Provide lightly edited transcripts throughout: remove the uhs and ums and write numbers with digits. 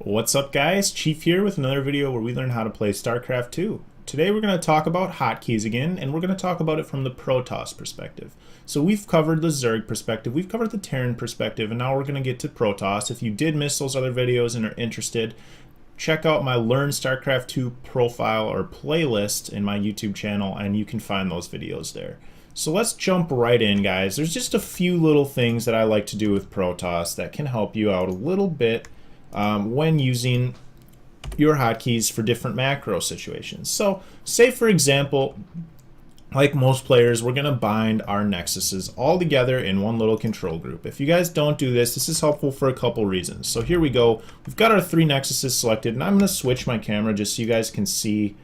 What's up guys, Chief here with another video where we learn how to play Starcraft 2. Today we're going to talk about hotkeys again, and we're going to talk about it from the Protoss perspective. So we've covered the Zerg perspective, we've covered the Terran perspective, and now we're going to get to Protoss. If you did miss those other videos and are interested, check out my Learn StarCraft 2 profile or playlist in my YouTube channel, and you can find those videos there. So let's jump right in, guys. There's just a few little things that I like to do with Protoss that can help you out a little bit when using your hotkeys for different macro situations. So say for example, like most players, we're going to bind our nexuses all together in one little control group. If you guys don't do this, this is helpful for a couple reasons. So here we go. We've got our 3 nexuses selected, and I'm going to switch my camera just so you guys can see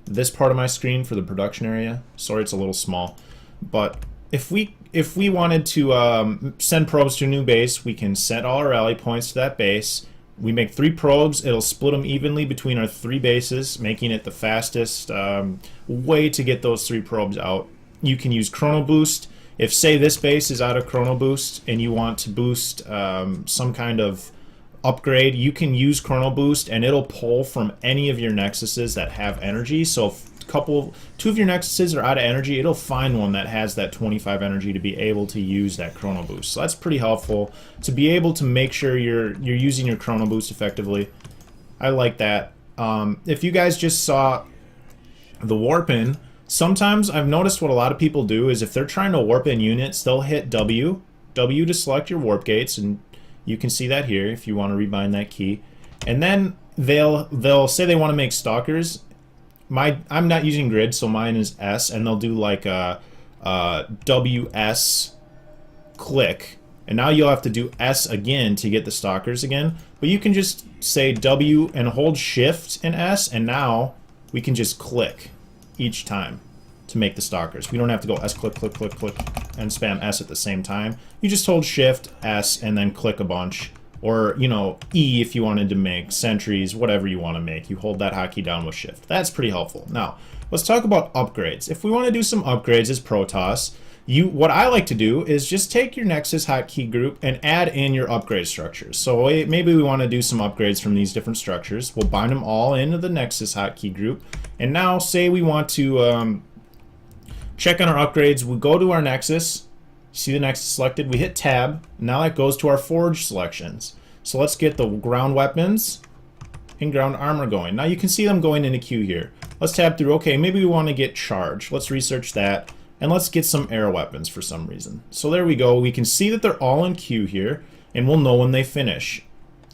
this part of my screen for the production area. Sorry, it's a little small, but if we wanted to send probes to a new base, we can set all our rally points to that base. We make 3 probes. It'll split them evenly between our 3 bases, making it the fastest way to get those 3 probes out. You can use Chrono Boost. If, say, this base is out of Chrono Boost and you want to boost some kind of upgrade, you can use Chrono Boost and it'll pull from any of your nexuses that have energy. So if 2 of your nexuses are out of energy, it'll find one that has that 25 energy to be able to use that Chrono Boost. So that's pretty helpful to be able to make sure you're using your Chrono Boost effectively. I like that. If you guys just saw the warp in, sometimes I've noticed what a lot of people do is if they're trying to warp in units, they'll hit W to select your warp gates, and you can see that here if you want to rebind that key. And then they'll say they want to make stalkers. I'm not using grid, so mine is S, and they'll do like a WS click, and now you'll have to do S again to get the stalkers again. But you can just say W and hold Shift and S, and now we can just click each time to make the stalkers. We don't have to go S click click click click and spam S at the same time. You just hold Shift S and then click a bunch. Or, you know, E if you wanted to make sentries, whatever you want to make. You hold that hotkey down with Shift. That's pretty helpful. Now, let's talk about upgrades. If we want to do some upgrades as Protoss, what I like to do is just take your Nexus hotkey group and add in your upgrade structures. So maybe we want to do some upgrades from these different structures. We'll bind them all into the Nexus hotkey group. And now, say we want to check on our upgrades. We go to our Nexus. See the Nexus selected, we hit tab, now that goes to our forge selections. So let's get the ground weapons and ground armor going. Now you can see them going into queue here. Let's tab through, okay, maybe we want to get charge. Let's research that, and let's get some air weapons for some reason. So there we go, we can see that they're all in queue here, and we'll know when they finish.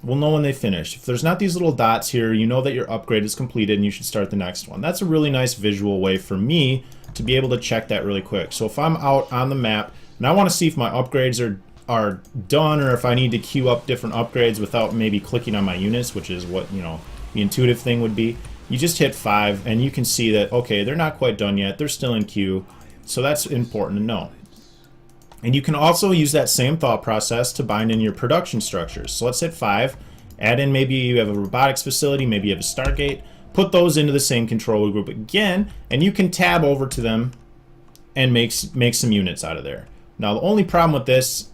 We'll know when they finish. If there's not these little dots here, you know that your upgrade is completed and you should start the next one. That's a really nice visual way for me to be able to check that really quick. So if I'm out on the map, and I want to see if my upgrades are done, or if I need to queue up different upgrades without maybe clicking on my units, which is what, you know, the intuitive thing would be. You just hit 5 and you can see that, okay, they're not quite done yet, they're still in queue. So that's important to know. And you can also use that same thought process to bind in your production structures. So let's hit 5, add in, maybe you have a robotics facility, maybe you have a Stargate, put those into the same control group again, and you can tab over to them and make some units out of there. Now the only problem with this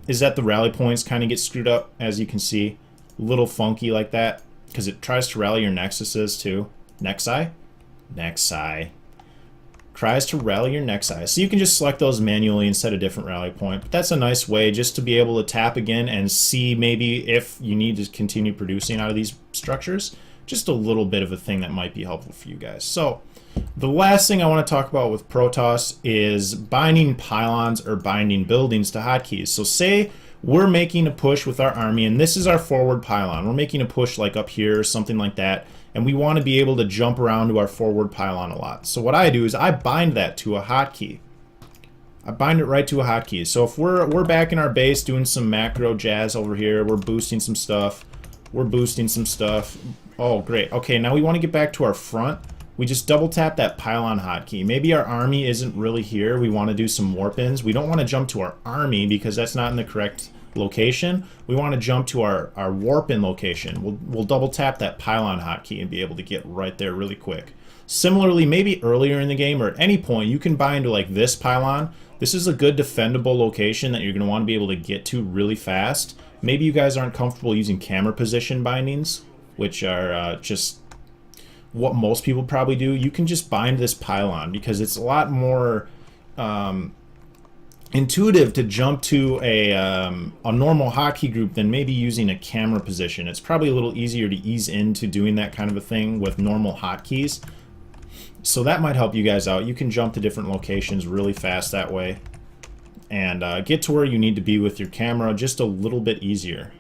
is that the rally points kind of get screwed up, as you can see, a little funky like that, because it tries to rally your nexuses too. Nexi? Tries to rally your nexi. So you can just select those manually and set a different rally point. But that's a nice way just to be able to tap again and see maybe if you need to continue producing out of these structures. Just a little bit of a thing that might be helpful for you guys. So the last thing I want to talk about with Protoss is binding pylons or binding buildings to hotkeys. So say we're making a push with our army, and this is our forward pylon. We're making a push like up here or something like that, and we want to be able to jump around to our forward pylon a lot. So what I do is I bind that to a hotkey. I bind it right to a hotkey. So if we're back in our base doing some macro jazz over here, we're boosting some stuff, Oh, great. Okay, now we want to get back to our front. We just double tap that pylon hotkey. Maybe our army isn't really here. We want to do some warp-ins. We don't want to jump to our army because that's not in the correct location. We want to jump to our warp-in location. We'll double tap that pylon hotkey and be able to get right there really quick. Similarly, maybe earlier in the game or at any point, you can bind to like this pylon. This is a good defendable location that you're going to want to be able to get to really fast. Maybe you guys aren't comfortable using camera position bindings, which are just what most people probably do. You can just bind this pylon because it's a lot more intuitive to jump to a normal hotkey group than maybe using a camera position. It's probably a little easier to ease into doing that kind of a thing with normal hotkeys. So that might help you guys out. You can jump to different locations really fast that way and get to where you need to be with your camera just a little bit easier.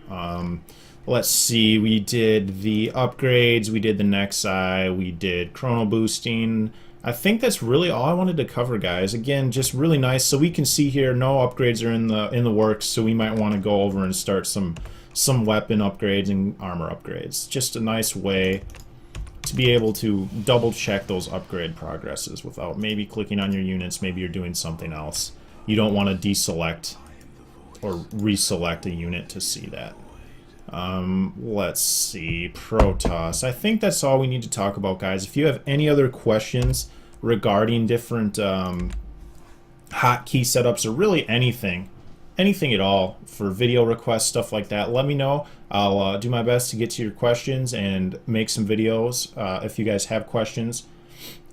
Let's see, we did the upgrades, we did the Nexi, we did chrono boosting. I think that's really all I wanted to cover, guys. Again, just really nice. So we can see here no upgrades are in the works, so we might want to go over and start some weapon upgrades and armor upgrades. Just a nice way to be able to double check those upgrade progresses without maybe clicking on your units. Maybe you're doing something else. You don't want to deselect or reselect a unit to see that. Let's see, Protoss. I think that's all we need to talk about, guys. If you have any other questions regarding different hotkey setups or really anything at all for video requests, stuff like that, let me know. I'll do my best to get to your questions and make some videos if you guys have questions.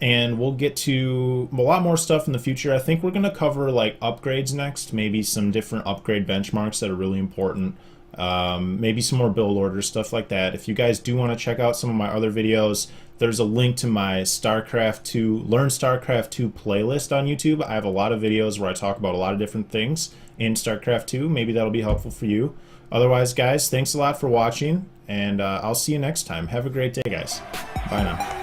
And we'll get to a lot more stuff in the future. I think we're going to cover like upgrades next, maybe some different upgrade benchmarks that are really important. Maybe some more build orders, stuff like that. If you guys do want to check out some of my other videos, there's a link to my Starcraft 2, Learn Starcraft 2 playlist on YouTube. I have a lot of videos where I talk about a lot of different things in Starcraft 2. Maybe that'll be helpful for you. Otherwise, guys, thanks a lot for watching, and I'll see you next time. Have a great day, guys. Bye now.